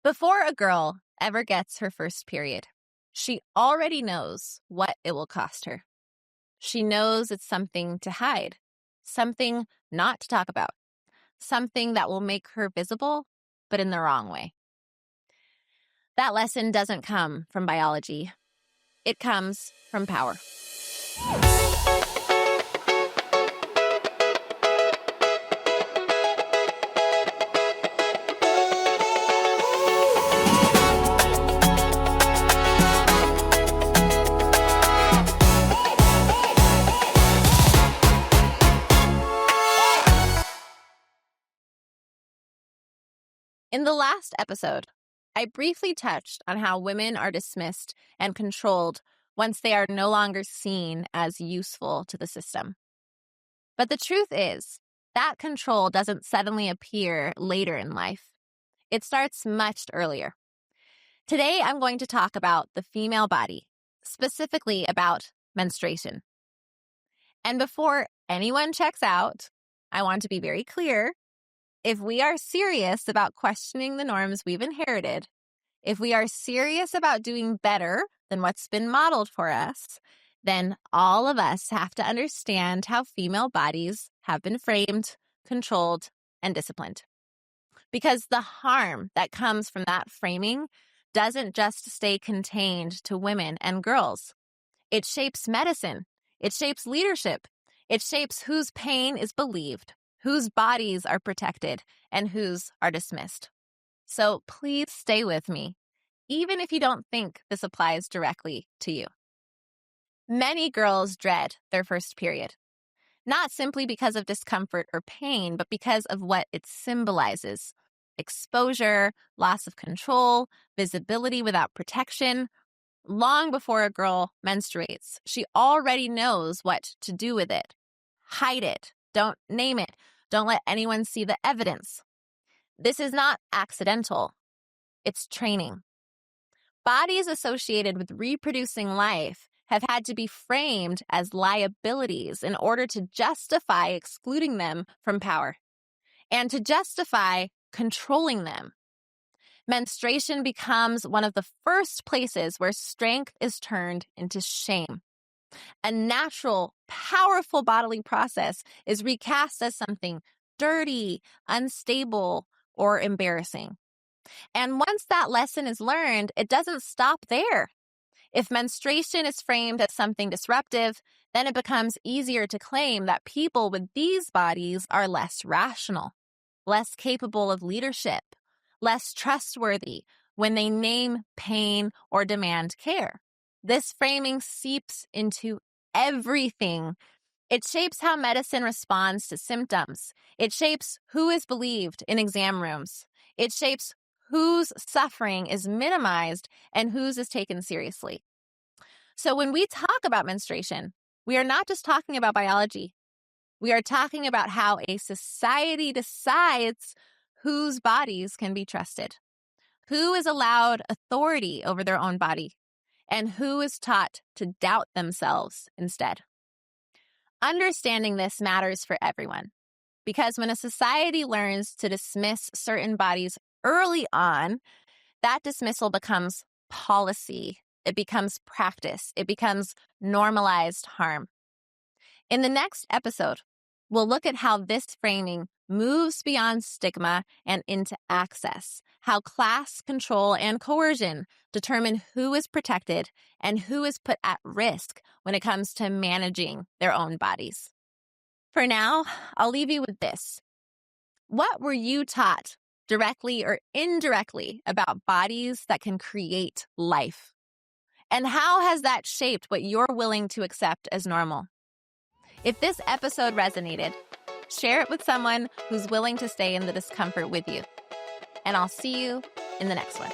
Before a girl ever gets her first period, she already knows what it will cost her. She knows it's something to hide, something not to talk about, something that will make her visible, but in the wrong way. That lesson doesn't come from biology. It comes from power. In the last episode, I briefly touched on how women are dismissed and controlled once they are no longer seen as useful to the system. But the truth is, that control doesn't suddenly appear later in life. It starts much earlier. Today, I'm going to talk about the female body, specifically about menstruation. And before anyone checks out, I want to be very clear. If we are serious about questioning the norms we've inherited, if we are serious about doing better than what's been modeled for us, then all of us have to understand how female bodies have been framed, controlled, and disciplined. Because the harm that comes from that framing doesn't just stay contained to women and girls. It shapes medicine. It shapes leadership. It shapes whose pain is believed, whose bodies are protected, and whose are dismissed. So please stay with me, even if you don't think this applies directly to you. Many girls dread their first period, not simply because of discomfort or pain, but because of what it symbolizes: exposure, loss of control, visibility without protection. Long before a girl menstruates, she already knows what to do with it. Hide it. Don't name it. Don't let anyone see the evidence. This is not accidental. It's training. Bodies associated with reproducing life have had to be framed as liabilities in order to justify excluding them from power and to justify controlling them. Menstruation becomes one of the first places where strength is turned into shame. A natural, powerful bodily process is recast as something dirty, unstable, or embarrassing. And once that lesson is learned, it doesn't stop there. If menstruation is framed as something disruptive, then it becomes easier to claim that people with these bodies are less rational, less capable of leadership, less trustworthy when they name pain or demand care. This framing seeps into everything. It shapes how medicine responds to symptoms. It shapes who is believed in exam rooms. It shapes whose suffering is minimized and whose is taken seriously. So when we talk about menstruation, we are not just talking about biology. We are talking about how a society decides whose bodies can be trusted, who is allowed authority over their own body, and who is taught to doubt themselves instead. Understanding this matters for everyone, because when a society learns to dismiss certain bodies early on, that dismissal becomes policy, it becomes practice, it becomes normalized harm. In the next episode, we'll look at how this framing moves beyond stigma and into access, how class, control, and coercion determine who is protected and who is put at risk when it comes to managing their own bodies. For now, I'll leave you with this. What were you taught, directly or indirectly, about bodies that can create life? And how has that shaped what you're willing to accept as normal? If this episode resonated, share it with someone who's willing to stay in the discomfort with you. And I'll see you in the next one.